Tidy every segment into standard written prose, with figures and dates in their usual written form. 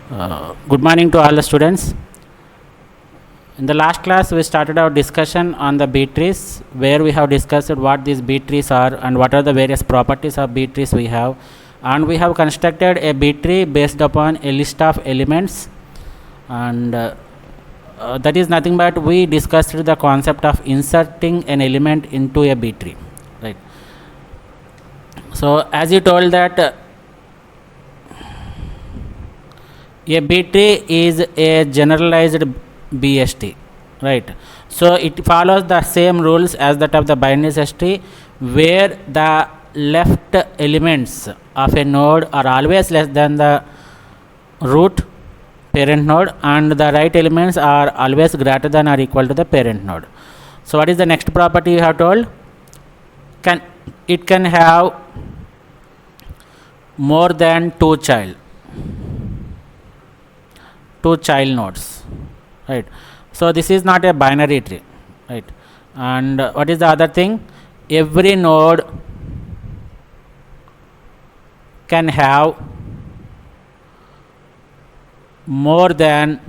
Good morning to all the students. In the last class, we started our discussion on the B trees, where we have discussed what these B trees are and what are the various properties of B trees we have. And we have constructed a B tree based upon a list of elements, and that is nothing but we discussed the concept of inserting an element into a B tree, right? So as you told that a B tree is a generalized BST, right? So it follows the same rules as that of the binary search tree, where the left elements of a node are always less than the root parent node, and the right elements are always greater than or equal to the parent node. So what is the next property you have told? It can have more than two child nodes, right? So this is not a binary tree, right? And what is the other thing? Every node can have more than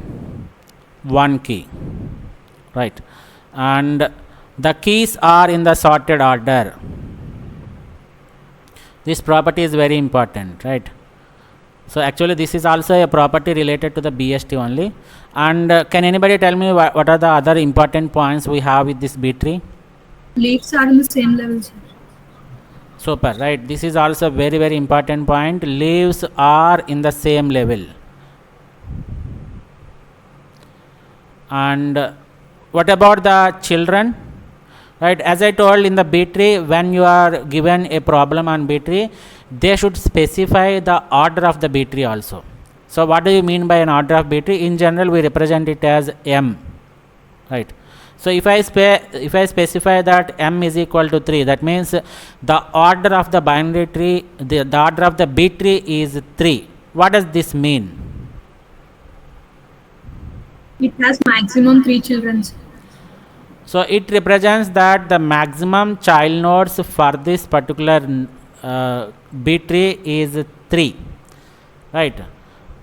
one key, right? And the keys are in the sorted order. This property is very important, right? So actually this is also a property related to the BST only. And can anybody tell me what are the other important points we have with this B tree? Leaves are in the same level, sir. Super, right? This is also a very, very important point. Leaves are in the same level. And what about the children? Right, as I told in the B tree, when you are given a problem on B tree, they should specify the order of the B tree also. So what do you mean by an order of B tree? In general, we represent it as M, right? So if I specify that M is equal to 3, that means the order of the binary tree, the order of the B tree is 3. What does this mean? It has maximum 3 children, sir. So it represents that the maximum child nodes for this particular B tree is 3, right?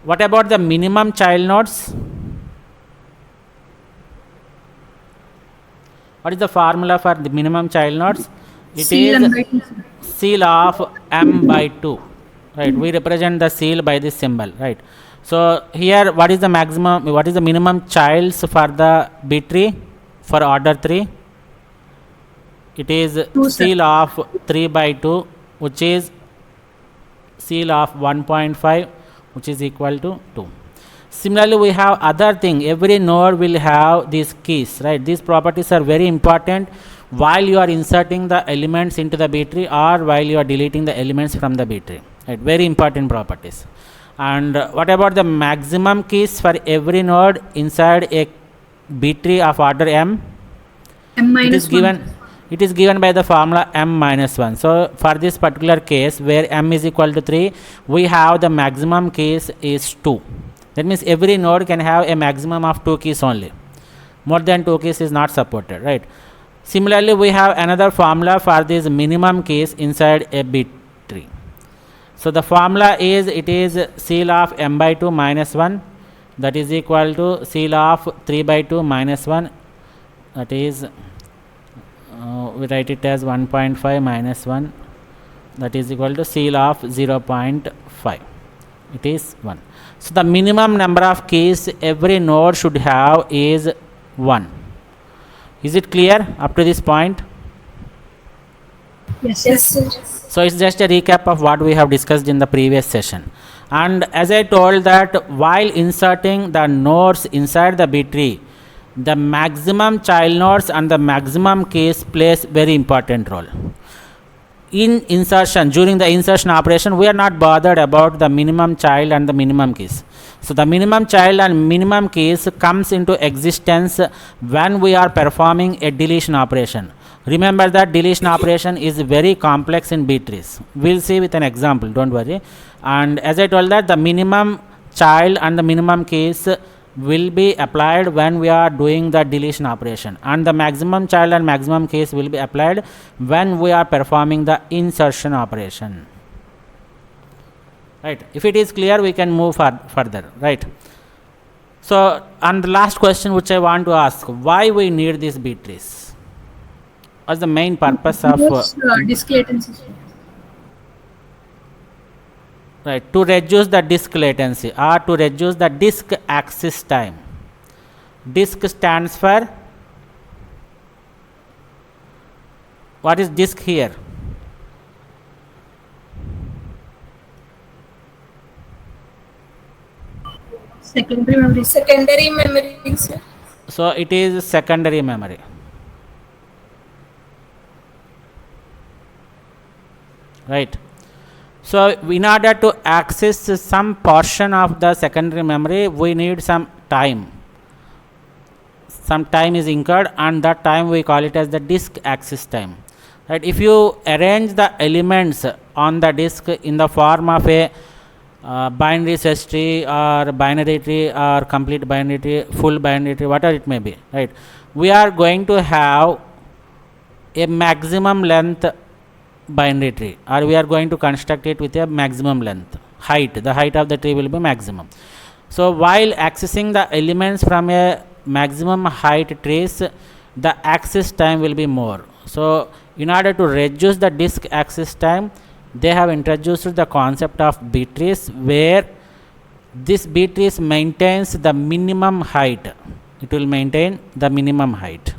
What about the minimum child nodes? What is the formula for the minimum child nodes? It is CEL of M by 2, right? We represent the CEL by this symbol, right? So here, what is the maximum? What is the minimum childs for the B tree? For order 3, it is CEL of 3 by 2, which is CEL of 1.5, which is equal to 2. Similarly, we have other thing. Every node will have these keys, right? These properties are very important while you are inserting the elements into the B tree or while you are deleting the elements from the B tree, right? Very important properties. And what about the maximum keys for every node inside a B tree of order M? M minus 1. It is given by the formula M minus 1. So for this particular case where M is equal to 3, we have the maximum keys is 2. That means every node can have a maximum of 2 keys only. More than 2 keys is not supported, right? Similarly, we have another formula for these minimum keys inside a B tree. So the formula is, it is CEL of M by 2 minus 1. That is equal to CEL of 3 by 2 minus 1, that is we write it as 1.5 minus 1, that is equal to CEL of 0.5, it is 1. So the minimum number of keys every node should have is 1. Is it clear up to this point? Yes, sir. So it's just a recap of what we have discussed in the previous session. And as I told that while inserting the nodes inside the B tree, the maximum child nodes and the maximum keys plays very important role. In insertion, during the insertion operation, we are not bothered about the minimum child and the minimum keys. So the minimum child and minimum keys comes into existence when we are performing a deletion operation. Remember that deletion operation is very complex in B trees. We'll see with an example, don't worry. And as I told that the minimum child and the minimum keys will be applied when we are doing the deletion operation, and the maximum child and maximum keys will be applied when we are performing the insertion operation. right? If it is clear, we can move further, right? So, and the last question which I want to ask, why we need these B trees? What's the main purpose of disk latency. right, to reduce the disk latency or to reduce the disk access time? Disk stands for, what is disk here? Secondary memory. Secondary memory, sir. So it is secondary memory. Right. So in order to access some portion of the secondary memory, we need some time. Some time is incurred, and that time we call it as the disk access time. Right. If you arrange the elements on the disk in the form of a binary search tree or binary tree or complete binary tree, full binary tree, whatever it may be, right? We are going to have a maximum length binary tree, or we are going to construct it with a maximum length height. The height of the tree will be maximum. So while accessing the elements from a maximum height trees, the access time will be more. So in order to reduce the disk access time, they have introduced the concept of B trees, where this B trees maintains the minimum height. It will maintain the minimum height.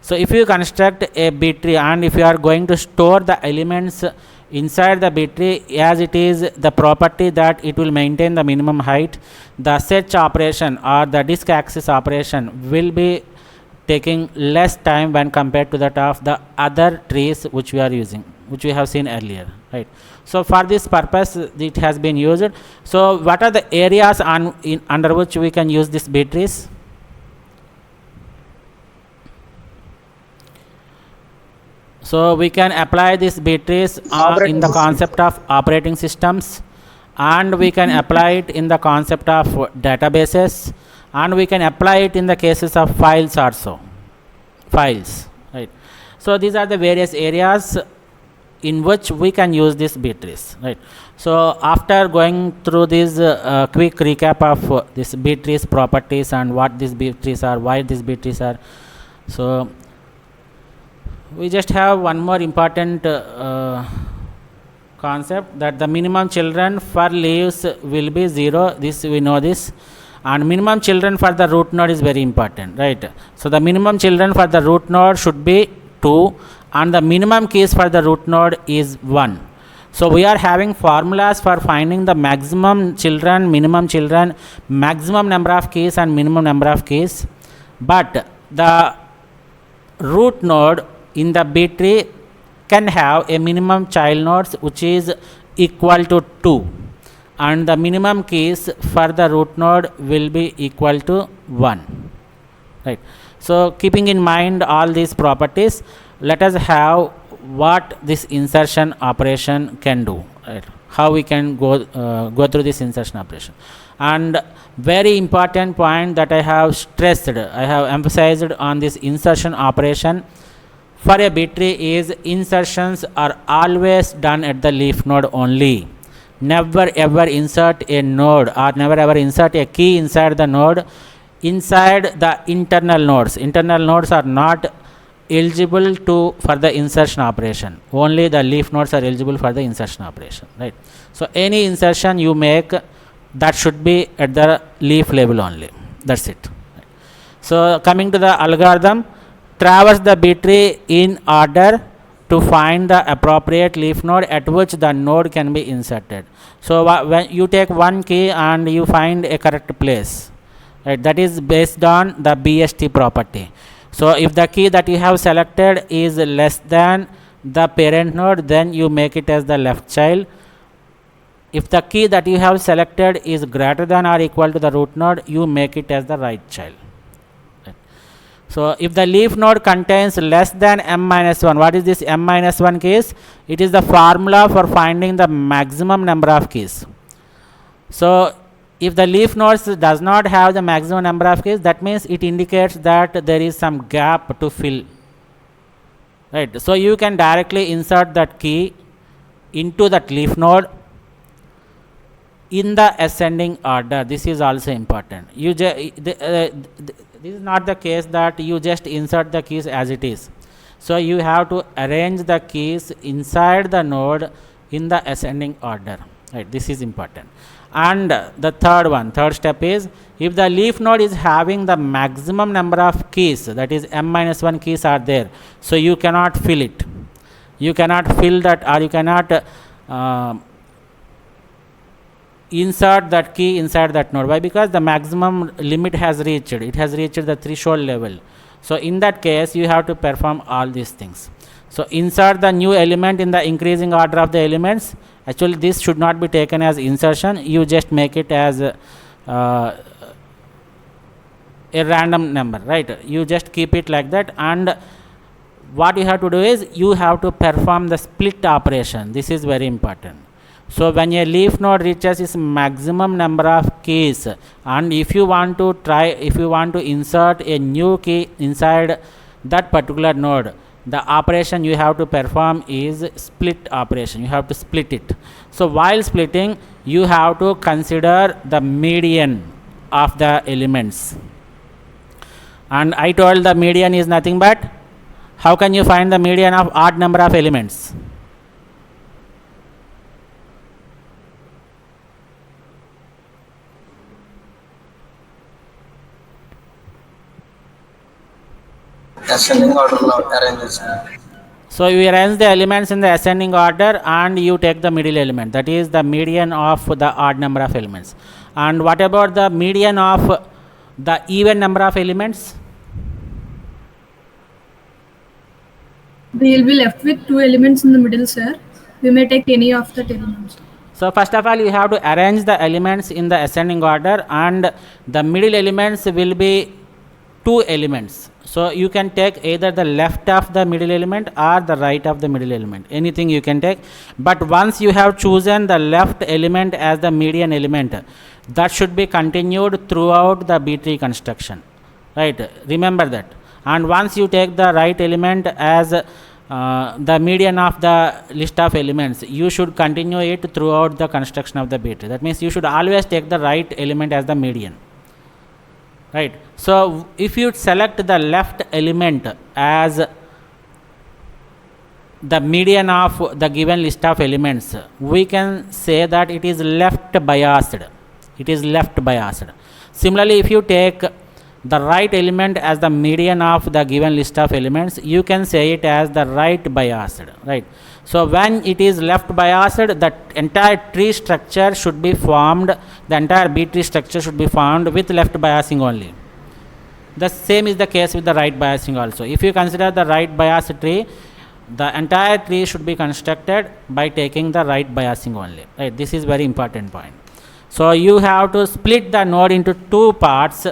So if you construct a B tree, and if you are going to store the elements inside the B tree, as it is the property that it will maintain the minimum height, the search operation or the disk access operation will be taking less time when compared to that of the other trees which we are using, which we have seen earlier, right? So for this purpose it has been used. So what are the areas under which we can use this B trees? So we can apply this B trees in the concept of operating systems, and we can apply it in the concept of databases, and we can apply it in the cases of files also, files, right? So these are the various areas in which we can use this B trees, right? So after going through this quick recap of this B trees properties and what these B trees are, why these B trees are, so we just have one more important concept, that the minimum children for leaves will be 0. This we know this. And minimum children for the root node is very important, right? So the minimum children for the root node should be 2, and the minimum keys for the root node is 1. So we are having formulas for finding the maximum children, minimum children, maximum number of keys and minimum number of keys. But the root node in the B tree can have a minimum child nodes which is equal to 2, and the minimum keys for the root node will be equal to 1, right? So keeping in mind all these properties, let us have what this insertion operation can do, right? How we can go through this insertion operation. And very important point that I have stressed, I have emphasized on this insertion operation for a B tree is, insertions are always done at the leaf node only. Never ever insert a node, or never ever insert a key inside the node, inside the internal nodes. Internal nodes are not eligible for the insertion operation. Only the leaf nodes are eligible for the insertion operation, right? So any insertion you make, that should be at the leaf level only. That's it. So coming to the algorithm, traverse the B tree in order to find the appropriate leaf node at which the node can be inserted. So when you take one key and you find a correct place, right, that is based on the BST property. So if the key that you have selected is less than the parent node, then you make it as the left child. If the key that you have selected is greater than or equal to the root node, you make it as the right child. So if the leaf node contains less than m-1, what is this m-1 keys? It is the formula for finding the maximum number of keys. So if the leaf node does not have the maximum number of keys, that means it indicates that there is some gap to fill, right? So you can directly insert that key into that leaf node, in the ascending order. This is also important. This is not the case that you just insert the keys as it is. So you have to arrange the keys inside the node in the ascending order, right? This is important. And the third step is, if the leaf node is having the maximum number of keys, that is m minus 1 keys are there, so you cannot fill it. You cannot fill that, or you cannot insert that key inside that node. Why? Because the maximum limit has reached, it has reached the threshold level. So in that case you have to perform all these things. So insert the new element in the increasing order of the elements. Actually this should not be taken as insertion, you just make it as a random number, right? You just keep it like that, and what you have to do is you have to perform the split operation. This is very important. So when a leaf node reaches its maximum number of keys, and if you want to insert a new key inside that particular node, the operation you have to perform is split operation. You have to split it. So while splitting, you have to consider the median of the elements. And I told the median is nothing but, how can you find the median of odd number of elements? Ascending order లో arranges. So you arrange the elements in the ascending order and you take the middle element, that is the median of the odd number of elements. And what about the median of the even number of elements? We will be left with 2 elements in the middle, sir. We may take any of the elements. So first of all, you have to arrange the elements in the ascending order, and the middle elements will be 2 elements. So you can take either the left of the middle element or the right of the middle element, anything you can take. But once you have chosen the left element as the median element, that should be continued throughout the B tree construction, right? Remember that. And once you take the right element as the median of the list of elements, you should continue it throughout the construction of the B tree. That means you should always take the right element as the median, right? So if you select the left element as the median of the given list of elements, we can say that it is left biased. It is left biased. Similarly, if you take the right element as the median of the given list of elements, you can say it as the right biased, right? So when it is left biased, the entire tree structure should be formed, the entire B tree structure should be formed with left biasing only. The same is the case with the right biasing also. If you consider the right bias tree, the entire tree should be constructed by taking the right biasing only, right? This is very important point. So you have to split the node into 2 parts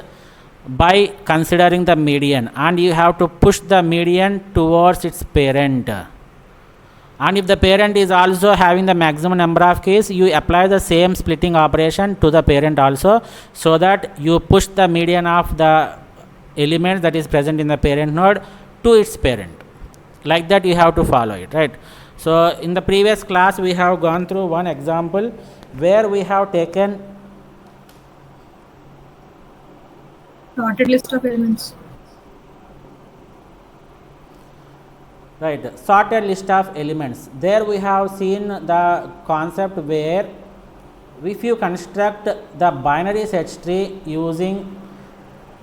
by considering the median, and you have to push the median towards its parent. And if the parent is also having the maximum number of keys, you apply the same splitting operation to the parent also, so that you push the median of the element that is present in the parent node to its parent. Like that you have to follow it, right? So in the previous class we have gone through one example where we have taken Sorted list of elements. right, sorted list of elements. There we have seen the concept where if you construct the binary search tree using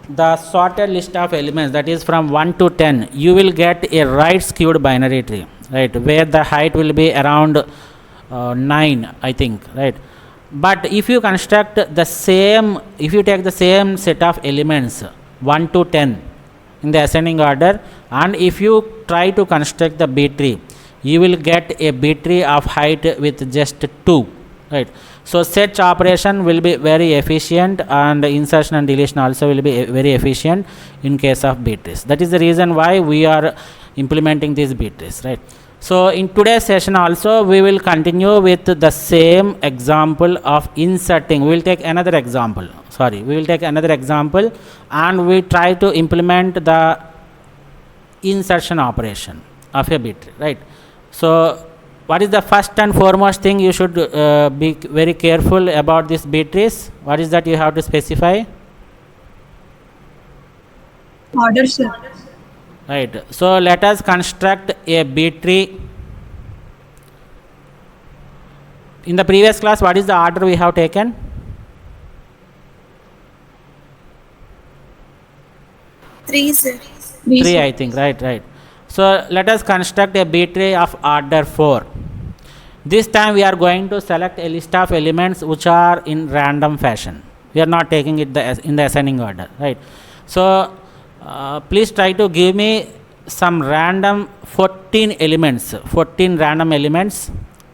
the sorted list of elements, that is from 1 to 10, you will get a right skewed binary tree, right, where the height will be around 9, I think, right? But if you construct the same, if you take the same set of elements 1 to 10 in the ascending order, and if you try to construct the B tree, you will get a B tree of height with just 2, right? So search operation will be very efficient, and insertion and deletion also will be very efficient in case of B trees. That is the reason why we are implementing these B trees, right? So in today's session also we will continue with the same example of inserting. We will take another example, and we try to implement the insertion operation of a B tree, right? So what is the first and foremost thing you should be very careful about this B trees? What is that you have to specify? Order, sir. Right. So let us construct a B tree. In the previous class, what is the order we have taken? 3, sir. 3, 3, sir. I think. Right. So let us construct a B tree of order 4. This time we are going to select a list of elements which are in random fashion. We are not taking it in the ascending order, right? So please try to give me some random 14 elements, 14 random elements.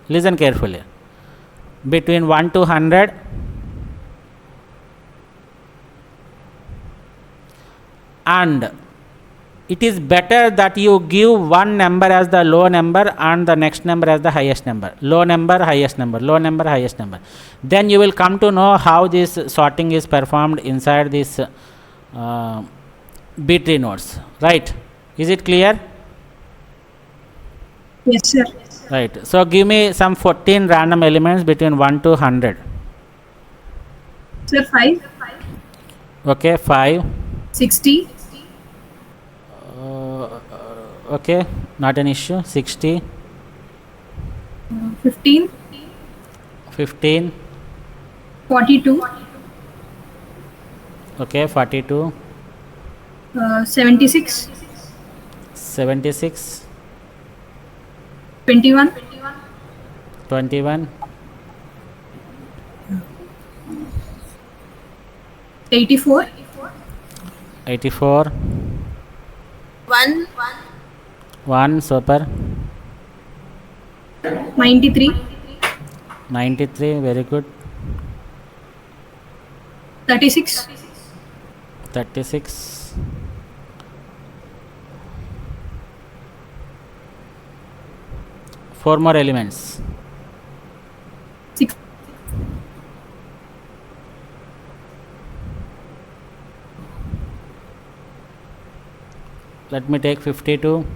Listen carefully. Between 1 to 100. And it is better that you give one number as the low number and the next number as the highest number. Low number, highest number, low number, highest number. Then you will come to know how this sorting is performed inside this B tree nodes. Right? Is it clear? Yes, sir. Right. So give me some 14 random elements between 1 to 100. Sir, 5, Okay, 5. 60, Okay, not an issue. 60, 15, 15. 42, Okay, 42, 76, 76, 21, 21, 84, 84, 1, 1, super, 93, 93, very good, 36, 36, 4 more elements, 6, let me take 52,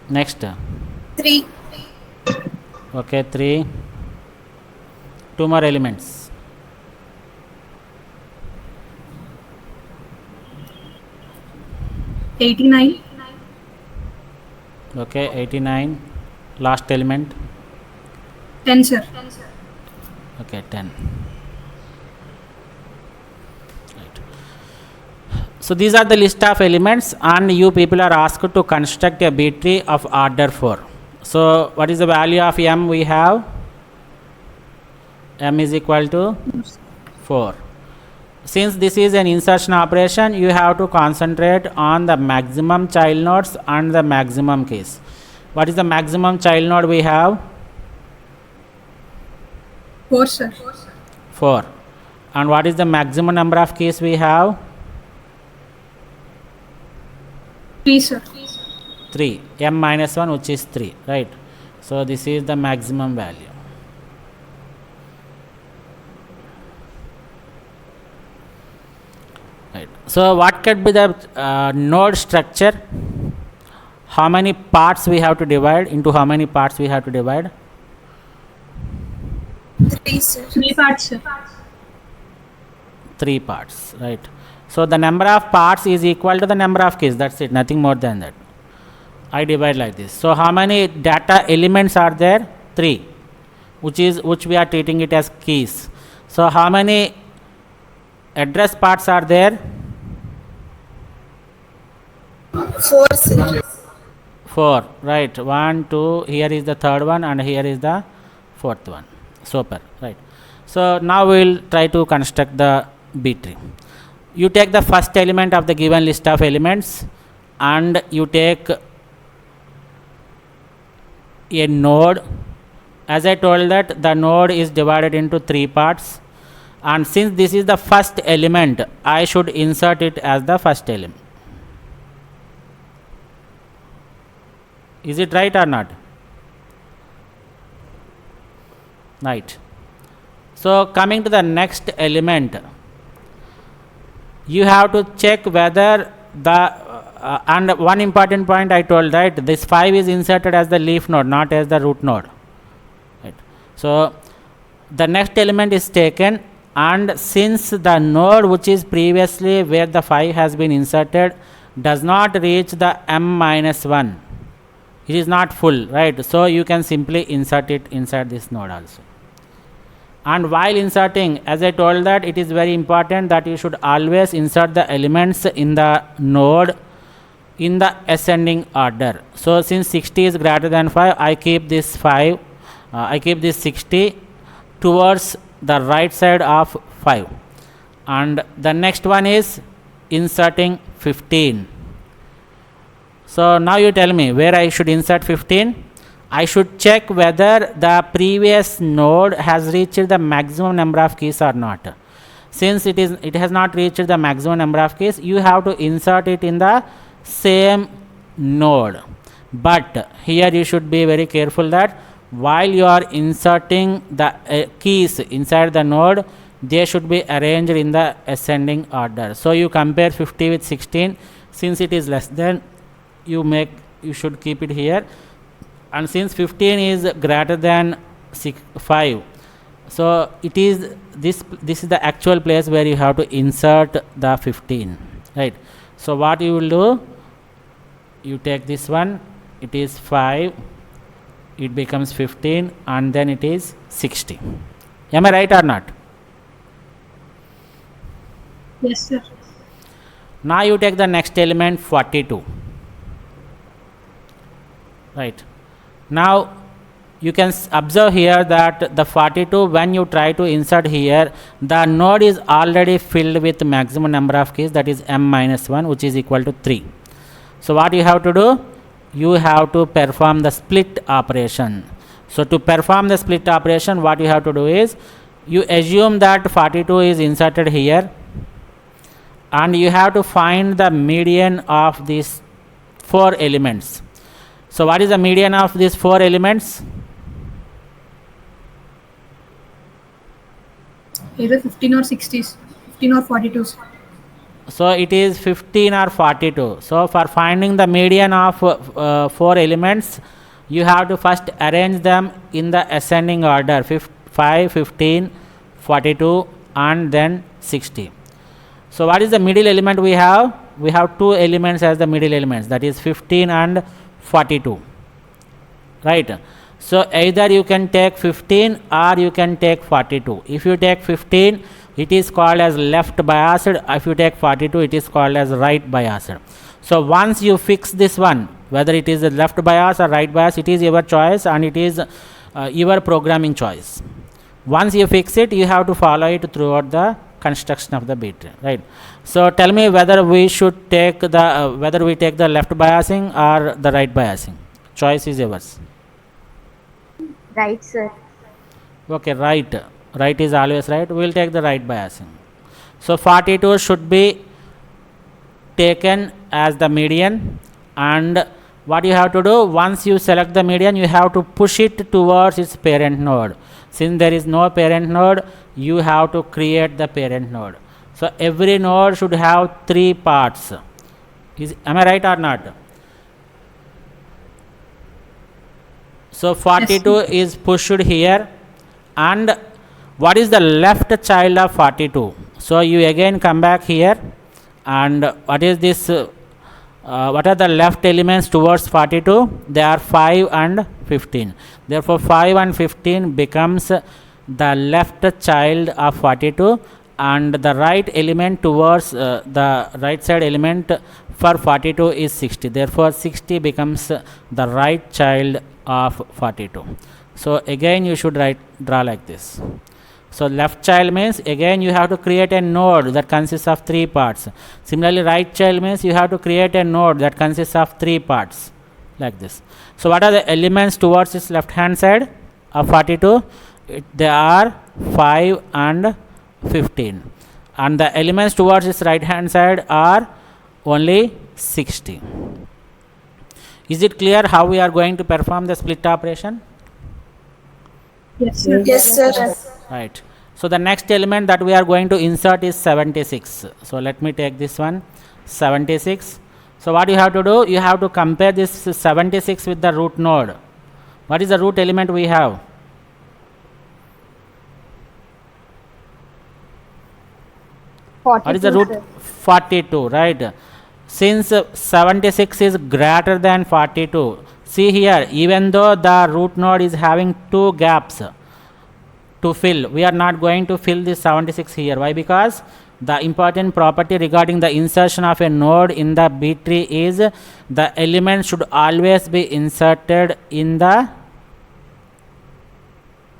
next, 3, okay, 3, 2 more elements, 89, okay, 89, last element, 10, sir. okay, 10. Right. So these are the list of elements, and you people are asked to construct a B tree of order 4. So what is the value of m we have? M is equal to 4. Since this is an insertion operation, you have to concentrate on the maximum child nodes and the maximum keys. What is the maximum child node we have? 4, sir. 4. And what is the maximum number of keys we have? 3, sir. 3. M minus 1, which is 3, right? So this is the maximum value. Right. So what could be the node structure? How many parts we have to divide? Into how many parts we have to divide? 3, sir. 3 parts, sir. 3 parts, right? So the number of parts is equal to the number of keys. That's it, nothing more than that. I divide like this. So how many data elements are there? 3, which we are treating it as keys. So how many address parts are there? 4, sir. 4, right? 1, 2, here is the third one, and here is the fourth one. Super, right? So now we will try to construct the B tree. You take the first element of the given list of elements, and you take a node. As I told that the node is divided into 3 parts, and since this is the first element, I should insert it as the first element. Is it right or not? Right. So coming to the next element, you have to check whether the and one important point I told, right, this 5 is inserted as the leaf node, not as the root node, right. So the next element is taken, and since the node which is previously where the 5 has been inserted does not reach the m minus 1, it is not full, right, so you can simply insert it inside this node also. And while inserting, as I told, that it is very important that you should always insert the elements in the node in the ascending order. So since 60 is greater than 5, I keep this 5, I keep this 60 towards the right side of 5, and the next one is inserting 15. So now you tell me where I should insert 15. I should check whether the previous node has reached the maximum number of keys or not. Since it has not reached the maximum number of keys, you have to insert it in the same node. But here you should be very careful that while you are inserting the keys inside the node, they should be arranged in the ascending order. So you compare 50 with 16. Since it is less than, you should keep it here, and since 15 is greater than 5, so it is this is the actual place where you have to insert the 15, right. So what you will do, you take this one, it is 5, it becomes 15, and then it is 60. Am I right or not? Yes, sir. Now you take the next element, 42, right. Now you can observe here that the 42, when you try to insert here, the node is already filled with maximum number of keys, that is m minus 1, which is equal to 3. So what you have to do, you have to perform the split operation. So to perform the split operation, what you have to do is, you assume that 42 is inserted here, and you have to find the median of these 4 elements. So what is the median of these 4 elements? Either 15 or 60s, 15 or 42s. So it is 15 or 42. So for finding the median of 4 elements, you have to first arrange them in the ascending order, 5, 15, 42, and then 60. So what is the middle element we have? We have 2 elements as the middle elements, that is 15 and 42, right. So either you can take 15 or you can take 42. If you take 15, it is called as left biased. If you take 42, it is called as right biased. So once you fix this one, whether it is a left bias or right bias, it is your choice, and it is your programming choice. Once you fix it, you have to follow it throughout the construction of the bit, right. So tell me whether we should take the whether we take the left biasing or the right biasing. Choice is yours. Right, sir. Okay, right is always right. We will take the right biasing. So 42 should be taken as the median, and what you have to do, once you select the median, you have to push it towards its parent node. Since there is no parent node, you have to create the parent node. So every node should have 3 parts. Am I right or not? So 42 Yes. is pushed here, and what is the left child of 42? So you again come back here, and what is this? What are the left elements towards 42? They are 5 and 15. Therefore 5 and 15 becomes the left child of 42, and the right element towards the right side element for 42 is 60. Therefore 60 becomes the right child of 42. So again you should draw like this. So left child means again you have to create a node that consists of 3 parts. Similarly right child means you have to create a node that consists of 3 parts, like this. So what are the elements towards its left hand side of 42? They are 5 and 15, and the elements towards its right hand side are only 60. Is it clear how we are going to perform the split operation? Yes, sir. Yes, sir. Right. So the next element that we are going to insert is 76. So let me take this one, 76. So what you have to do, you have to compare this 76 with the root node. What is the root element we have? What is the root? 42, right? Since 76 is greater than 42, see here, even though the root node is having two gaps to fill, we are not going to fill this 76 here. Why? Because the important property regarding the insertion of a node in the B tree is the element should always be inserted in the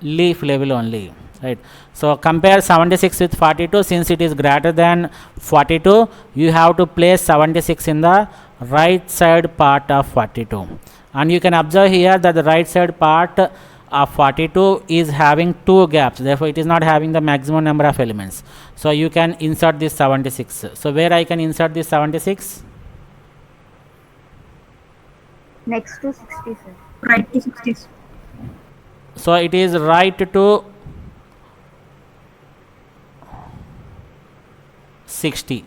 leaf level only, right? So compare 76 with 42. Since it is greater than 42, you have to place 76 in the right side part of 42, and you can observe here that the right side part of 42 is having two gaps, therefore it is not having the maximum number of elements. So you can insert this 76. So where I can insert this 76? Next to 60, sir. Right to 60. So it is right to 60.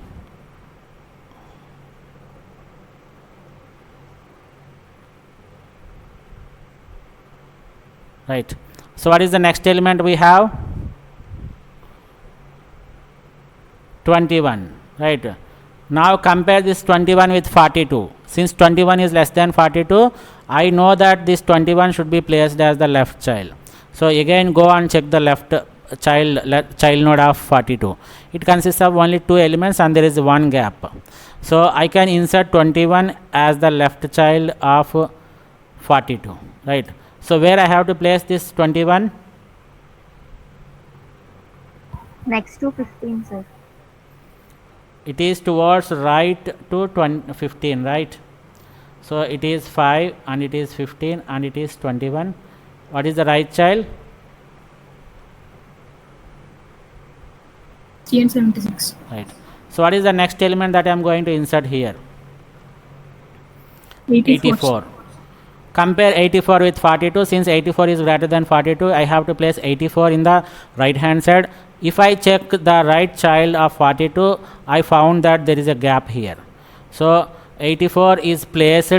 Right. So what is the next element we have? 21. Right. Now compare this 21 with 42. Since 21 is less than 42, I know that this 21 should be placed as the left child. So again go and check the left child node of 42. It consists of only two elements and there is one gap. So I can insert 21 as the left child of 42. Right. So where I have to place this 21? Next to 15, sir. It is towards right to 15, right? So it is 5 and it is 15 and it is 21. What is the right child? 60 and 76. Right. So what is the next element that I am going to insert here? 84. Compare 84 with 42. Since 84 is greater than 42, I have to place 84 in the right hand side. If I check the right child of 42, I found that there is a gap here. So 84 is placed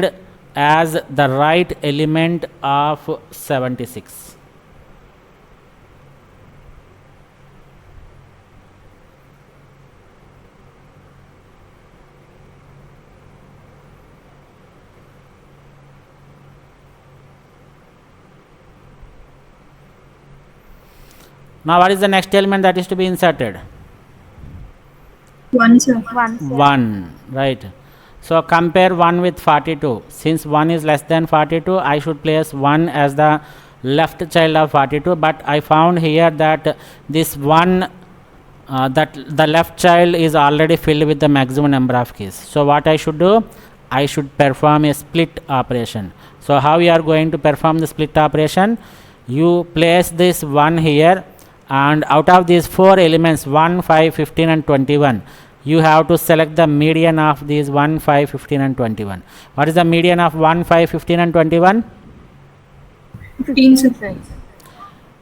as the right element of 76. Now what is the next element that is to be inserted? 1, sir. 1, sir. 1, right. So compare 1 with 42. Since 1 is less than 42, I should place 1 as the left child of 42, but I found here that this 1 that the left child is already filled with the maximum number of keys. So what I should do? I should perform a split operation. So how you are going to perform the split operation? You place this 1 here, and out of these 4 elements 1, 5, 15 and 21, you have to select the median of these 1, 5, 15 and 21. What is the median of 1, 5, 15 and 21? 15, sir.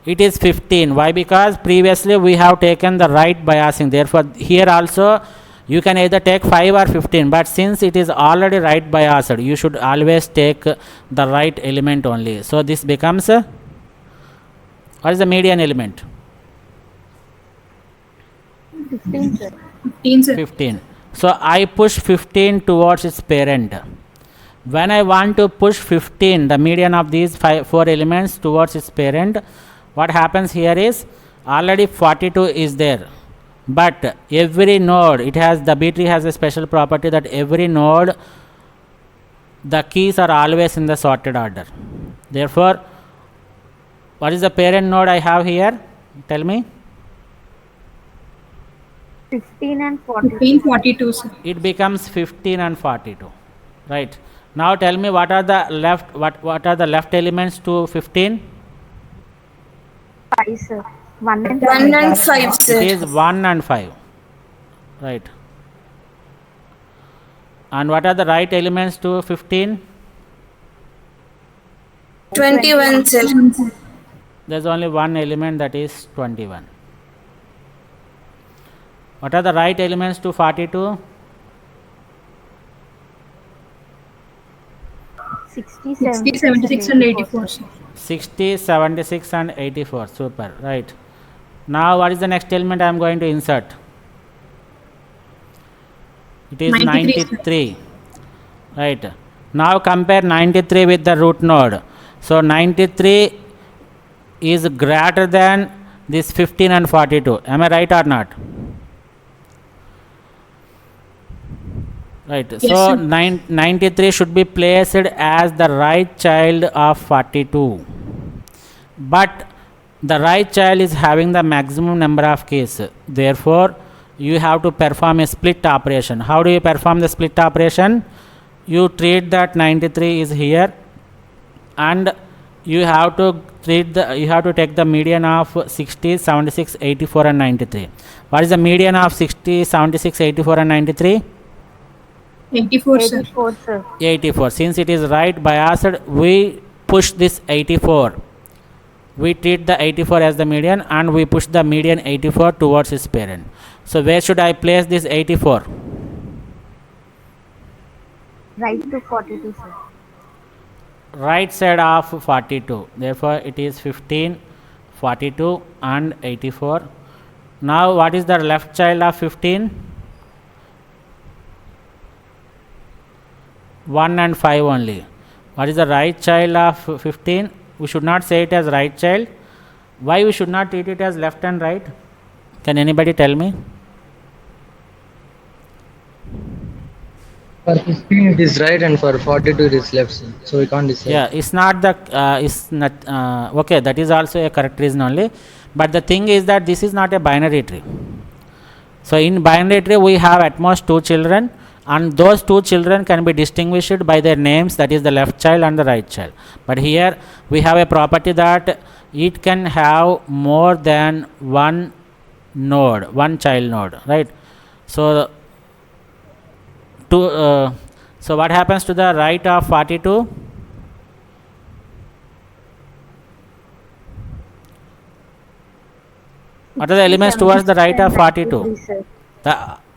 It is 15. Why? Because previously we have taken the right biasing, therefore here also you can either take 5 or 15, but since it is already right biased, you should always take the right element only. So this becomes what is the median element? 15, sir. 15, sir. 15. So I push 15 towards its parent. When I want to push 15, the median of these 4 elements towards its parent, what happens here is already 42 is there, but every node, it has, the B tree has a special property that every node, the keys are always in the sorted order. Therefore, what is the parent node I have here? Tell me. 15 and 42. 15, 42, sir. It becomes 15 and 42, right? Now tell me what are the left, what are the left elements to 15? 5, sir. 1 and 1 and 5, sir. It is 1 and 5, right? And what are the right elements to 15? 21, sir. There is only one element, that is 21. What are the right elements to 42? 60, 60, 76 and 84, sir. 60, 76 and 84. Super, right. Now what is the next element I am going to insert? It is 93, sir. 93. Right. Now compare 93 with the root node. So 93 is greater than this 15 and 42. Am I right or not? Right. Yes, So sir. 93 should be placed as the right child of 42. But the right child is having the maximum number of keys. Therefore, you have to perform a split operation. How do you perform the split operation? You treat that 93 is here, and you have to take the median of 60, 76, 84 and 93. What is the median of 60, 76, 84 and 93? 84, sir. 84, sir. 84. Since it is right biased, we push this 84. We treat the 84 as the median, and we push the median 84 towards its parent. So where should I place this 84? Right to 42, sir. Right side of 42. Therefore it is 15, 42 and 84. Now what is the left child of 15? 1 and 5 only. What is the right child of 15? We should not say it as right child. Why we should not treat it as left and right? Can anybody tell me? For 15 it is right and for 42 it is left, sir. So we can't decide. Yeah, it's not the it's not okay, that is also a correct reason only, but the thing is that this is not a binary tree. So in binary tree we have at most 2 children, and those 2 children can be distinguished by their names, that is the left child and the right child. But here we have a property that it can have more than one node, one child node, right? So so what happens to the right of 42? What are the elements towards the right of 42? Sir.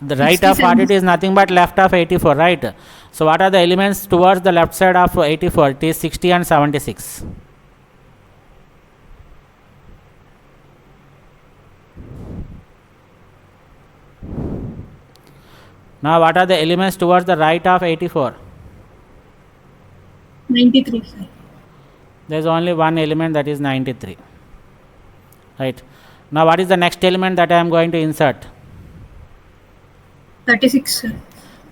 The right of 42 is nothing but left of 84, right? So what are the elements towards the left side of 84? It is 60 and 76. Now what are the elements towards the right of 84? 93, sir. There is only one element, that is 93. Right. Now what is the next element that I am going to insert? 36, sir.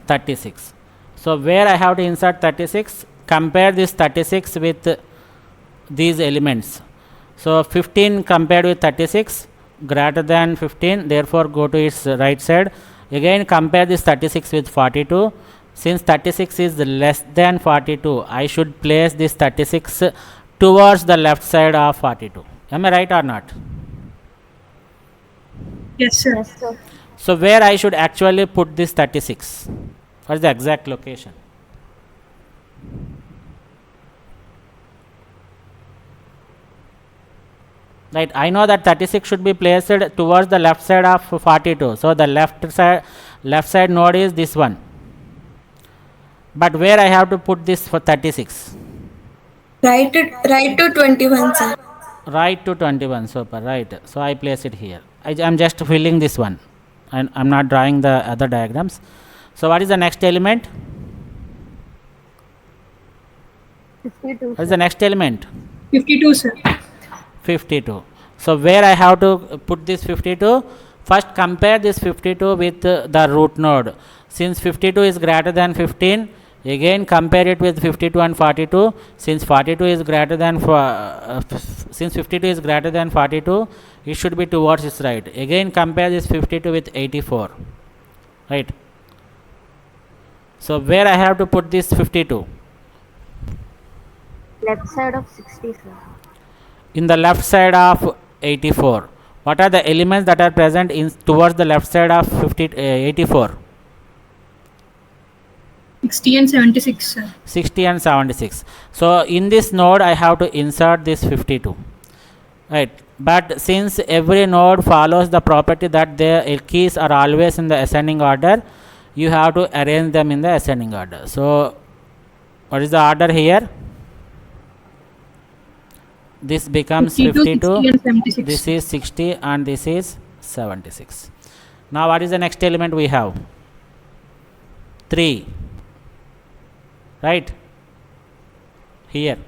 36. So where I have to insert 36? Compare this 36 with these elements. So 15 compared with 36, greater than 15, therefore go to its right side. Again compare this 36 with 42. Since 36 is less than 42, I should place this 36 towards the left side of 42. Am I right or not? Yes, sir. Yes, sir. So where I should actually put this 36? What is the exact location? Right, I know that 36 should be placed towards the left side of 42. So the left side node is this one. But where I have to put this for 36? Right to 21, sir. Right to 21. Super, right. So I place it here. I am just filling this one, and I am not drawing the other diagrams. So what is the next element? 52, What is the next element? 52, sir. 52. So where I have to put this 52? First compare this 52 with the root node. Since 52 is greater than 15, again compare it with 52 and 42. Since 42 is greater than since 52 is greater than 42, it should be towards its right. Again compare this 52 with 84, right? So where I have to put this 52? left side of 60, sir. In the left side of 84. What are the elements that are present in towards the left side of 84? 60 and 76, sir. 60 and 76. So in this node I have to insert this 52, right? But since every node follows the property that their keys are always in the ascending order, you have to arrange them in the ascending order. So What is the order here? This becomes 52, 52, 60 and 76. this is 60 and this is 76. Now what is the next element we have? 3, right? Here.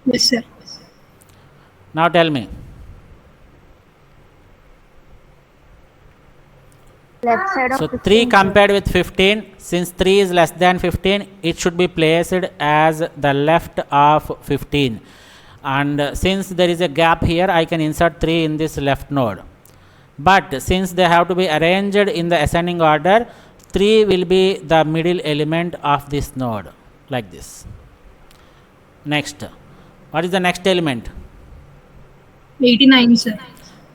Yes, sir. Now tell me. Left side of So 15. 3 sir. compared with 15, since 3 is less than 15, it should be placed as the left of 15. And since there is a gap here, I can insert 3 in this left node. But since they have to be arranged in the ascending order, 3 will be the middle element of this node, like this. Next, what is the next element? 89, sir.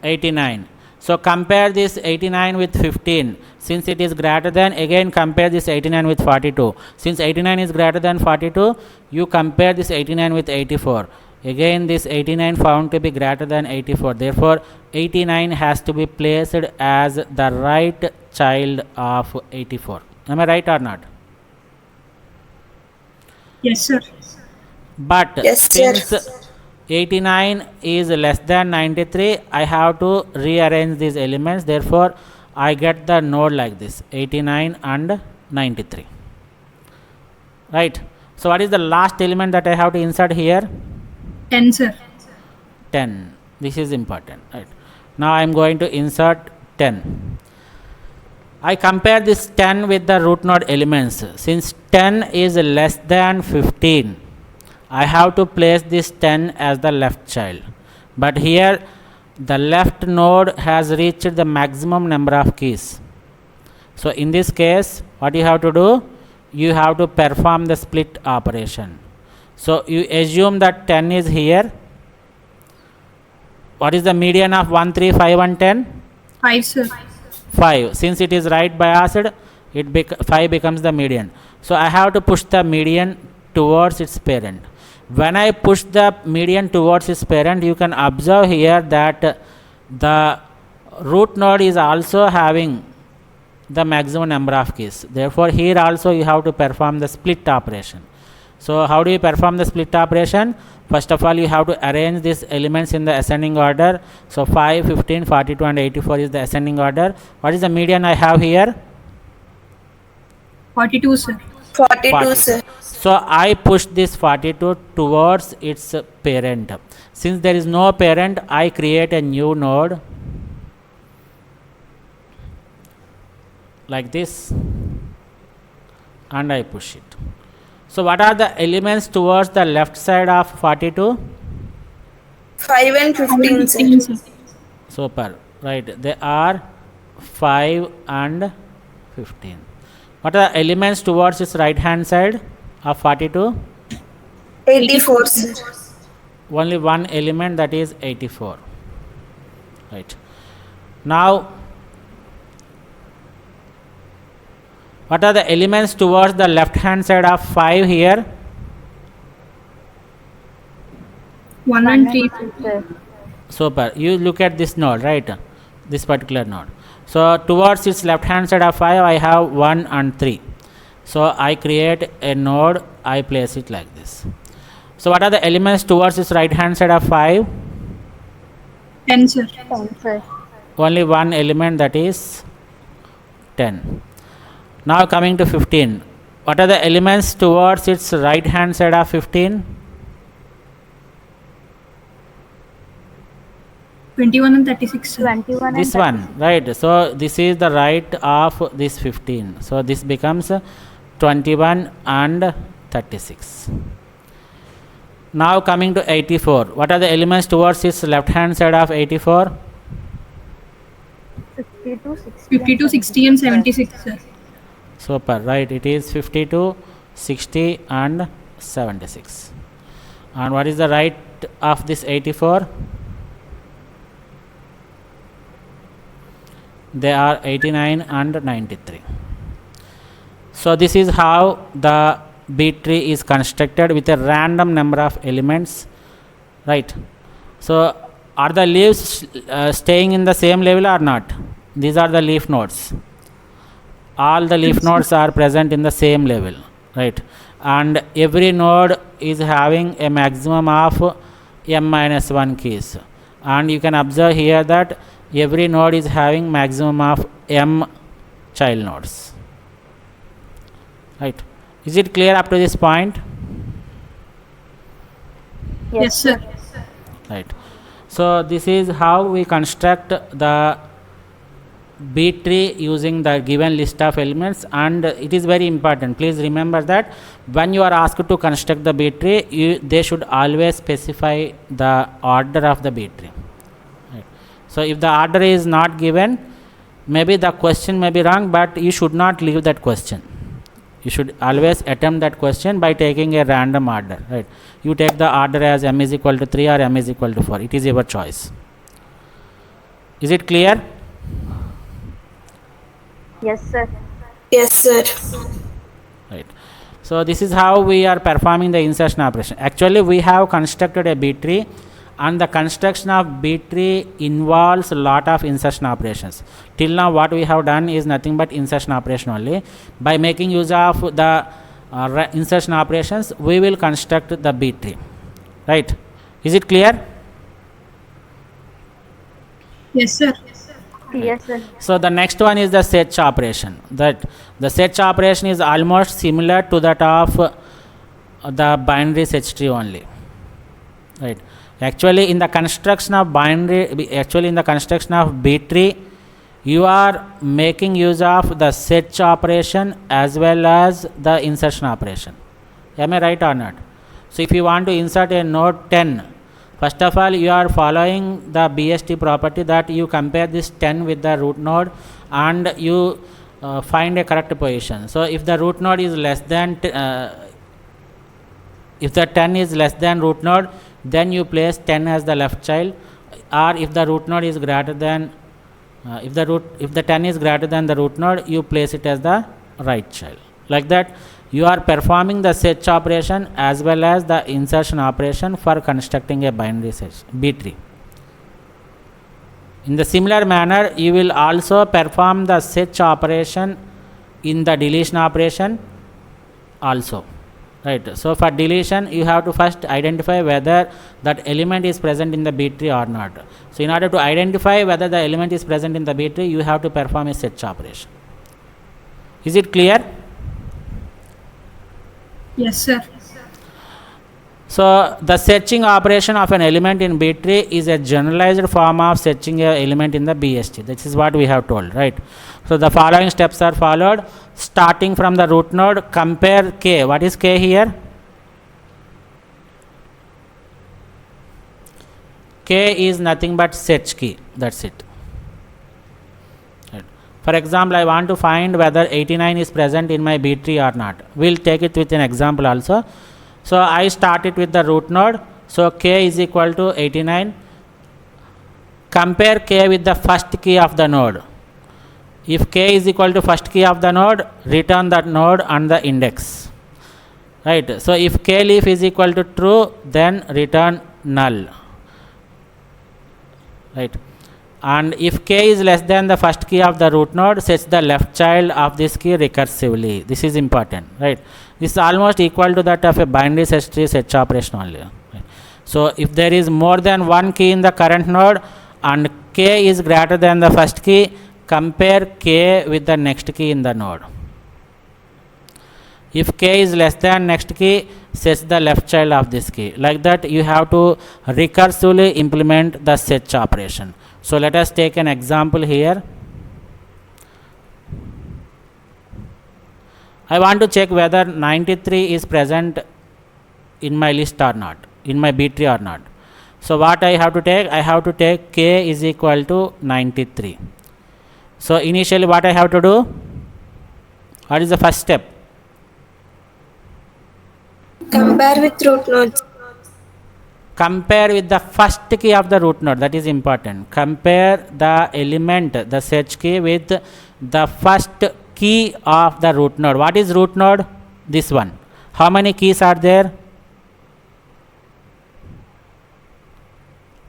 89. So compare this 89 with 15. Since it is greater than, again compare this 89 with 42. Since 89 is greater than 42, you compare this 89 with 84. Again this 89 found to be greater than 84. Therefore 89 has to be placed as the right child of 84. Am I right or not? Yes, sir. But Yes, sir. since 89 is less than 93, I have to rearrange these elements. Therefore I get the node like this, 89 and 93. Right. So what is the last element that I have to insert here? 10, sir. 10. This is important. Right. Now I am going to insert 10. I compare this 10 with the root node elements. Since 10 is less than 15, I have to place this 10 as the left child. But here the left node has reached the maximum number of keys. So in this case, what you have to do? You have to perform the split operation. So you assume that 10 is here. What is the median of 1, 3, 5 and 10? 5, sir. 5. Since it is right biased, 5 becomes the median. So I have to push the median towards its parent. When I push the median towards its parent, you can observe here that the root node is also having the maximum number of keys. Therefore here also you have to perform the split operation. So how do you perform the split operation? First of all, you have to arrange these elements in the ascending order. So 5, 15, 42 and 84 is the ascending order. What is the median I have here? 42, sir. 42, 42. sir. So I push this 42 towards its parent. Since there is no parent, I create a new node like this and I push it. So what are the elements towards the left side of 42? 5 and 15, sir. 15, sir. Super, right. They are 5 and 15. What are the elements towards its right hand side of 42? 84, sir. Only one element, that is 84. Right. Now what are the elements towards the left hand side of 5 here? 1 and 3. Sir. Super. You look at this node, right? This particular node. So towards its left hand side of 5, I have 1 and 3. So I create a node, I place it like this. So what are the elements towards its right hand side of 5? 10, sir. 10, sir. Only one element, that is 10. Now coming to 15. What are the elements towards its right hand side of 15? 21 and 36, sir. 21 This and one, right? So this is the right of this 15. So this becomes 21 and 36. Now coming to 84. What are the elements towards its left hand side of 84? 52, 60. 52, 60 and 76, sir. Super, right? It is 52, 60 and 76. And what is the right of this 84? They are 89 and 93. So this is how the B tree is constructed with a random number of elements, right? So are the leaves staying in the same level or not? These are the leaf nodes. All the leaf nodes are present in the same level, right? and every node is having a maximum of m minus 1 keys, and you can observe here that every node is having maximum of m child nodes, right? Is it clear up to this point? Yes, sir. Right. So this is how we construct the B tree using the given list of elements, and it is very important. Please remember that when you are asked to construct the B tree, they should always specify the order of the B tree. Right. So if the order is not given, maybe the question may be wrong, but you should not leave that question. You should always attempt that question by taking a random order, right? You take the order as m is equal to 3 or m is equal to 4. It is your choice. Is it clear? Yes, sir. Yes, sir. Right. So this is how we are performing the insertion operation. Actually, we have constructed a B tree, and the construction of B tree involves a lot of insertion operations. Till now what we have done is nothing but insertion operation only. By making use of the insertion operations, we will construct the B tree, right? Is it clear? Yes, sir. Yes, sir. So the next one is the search operation. That the search operation is almost similar to that of the binary search tree only, right? Actually in the construction of B tree, you are making use of the search operation as well as the insertion operation. Am I right or not? So if you want to insert a node 10, first of all you are following the BST property that you compare this 10 with the root node and you find a correct position. So if the root node is less than if the 10 is less than root node, then you place 10 as the left child, or if the root node is greater than if the 10 is greater than the root node, you place it as the right child. Like that you are performing the search operation as well as the insertion operation for constructing a binary search B tree. In the similar manner, you will also perform the search operation in the deletion operation also, right? So for deletion you have to first identify whether that element is present in the B tree or not. So in order to identify whether the element is present in the B tree, you have to perform a search operation. Is it clear? Yes, sir. So the searching operation of an element in B tree is a generalized form of searching an element in the BST. This is what we have told, right? So the following steps are followed. Starting from the root node, compare K. What is K here? K is nothing but search key. That's it. Right. For example, I want to find whether 89 is present in my B tree or not. We'll take it with an example also. So I start it with the root node. So K is equal to 89. Compare K with the first key of the node. If K is equal to first key of the node, return that node and the index, right? So if K leaf is equal to true, then return null, right? And if K is less than the first key of the root node, sets the left child of this key recursively. This is important, right? This is almost equal to that of a binary search tree search operation only, right? So if there is more than one key in the current node and K is greater than the first key, compare K with the next key in the node. If K is less than next key, sets the left child of this key. Like that you have to recursively implement the search operation. So let us take an example here. I want to check whether 93 is present in my list or not, in my B tree or not. So what I have to take? I have to take K is equal to 93. So initially what I have to do? What is the first step? Compare with root nodes. Compare with the first key of the root node. That is important. Compare the element, the search key, with the first key of the root node. What is root node? This one. How many keys are there?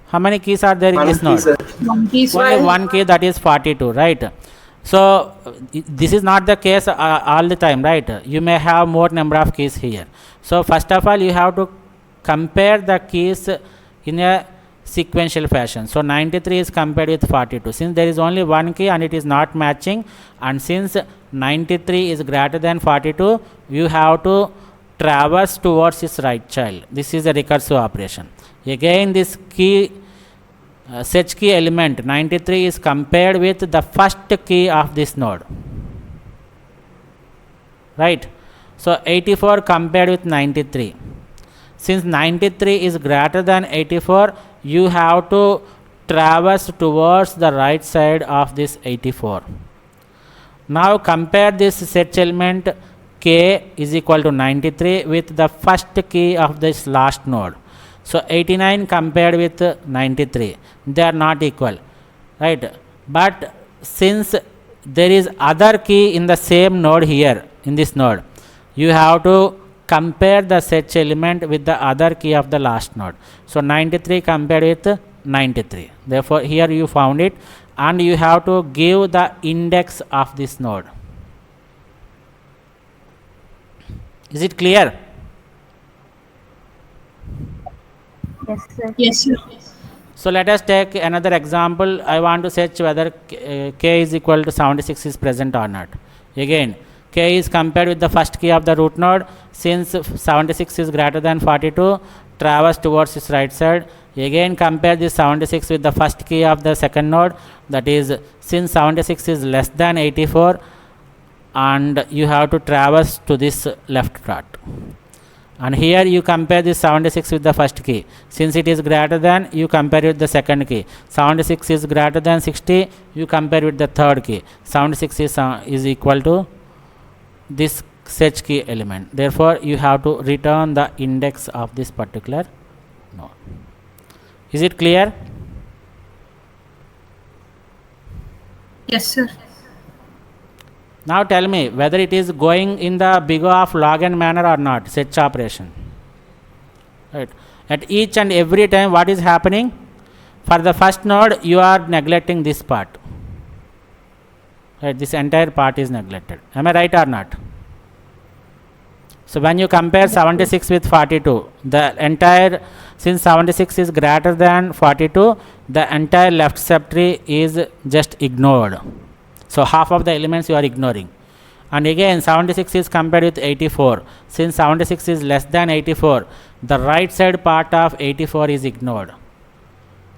How many keys are there in this node? One key, sir. Only one key, that is 42, right? So this is not the case all the time, right? You may have more number of keys here. So first of all, you have to compare the keys in a sequential fashion. So 93 is compared with 42. Since there is only one key and it is not matching, and since 93 is greater than 42, you have to traverse towards its right child. This is a recursive operation. Again, this key search key element 93 is compared with the first key of this node, right? So 84 compared with 93. Since 93 is greater than 84, you have to traverse towards the right side of this 84. Now compare this search element k is equal to 93 with the first key of this last node. So 89 compared with 93, they are not equal, right? But since there is other key in the same node here, in this node, you have to compare the search element with the other key of the last node. So 93 compared with 93. Therefore here you found it, and you have to give the index of this node. Is it clear? Yes, sir. Yes, sir. So let us take another example. I want to search whether k is equal to 76 is present or not. Again, k is compared with the first key of the root node. Since 76 is greater than 42, traverse towards its right side. Again, compare this 76 with the first key of the second node. That is, since 76 is less than 84, and you have to traverse to this left dot. And here you compare this 76 with the first key. Since it is greater than, you compare with the second key. 76 is greater than 60, you compare with the third key. 76 is equal to this search key element. Therefore you have to return the index of this particular node. Is it clear? Yes, sir. Now tell me whether it is going in the big O of log n manner or not, search operation. Right. At each and every time what is happening? For the first node you are neglecting this part. Right, this entire part is neglected. Am I right or not? So when you compare 76 with 42, the entire, since 76 is greater than 42, the entire left subtree is just ignored. So half of the elements you are ignoring. And again 76 is compared with 84. Since 76 is less than 84, the right side part of 84 is ignored.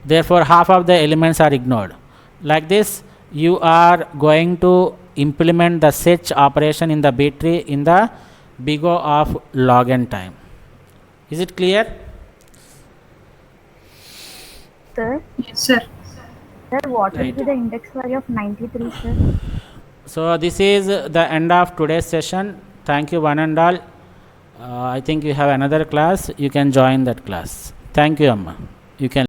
Therefore half of the elements are ignored. Like this you are going to implement the search operation in the B tree in the big O of log n time. Is it clear? Sir, Yes, sir. sir, what will Right. be the index value of 93, sir? So this is the end of today's session. Thank you one and all. I think you have another class. You can join that class. Thank you, Amma. You can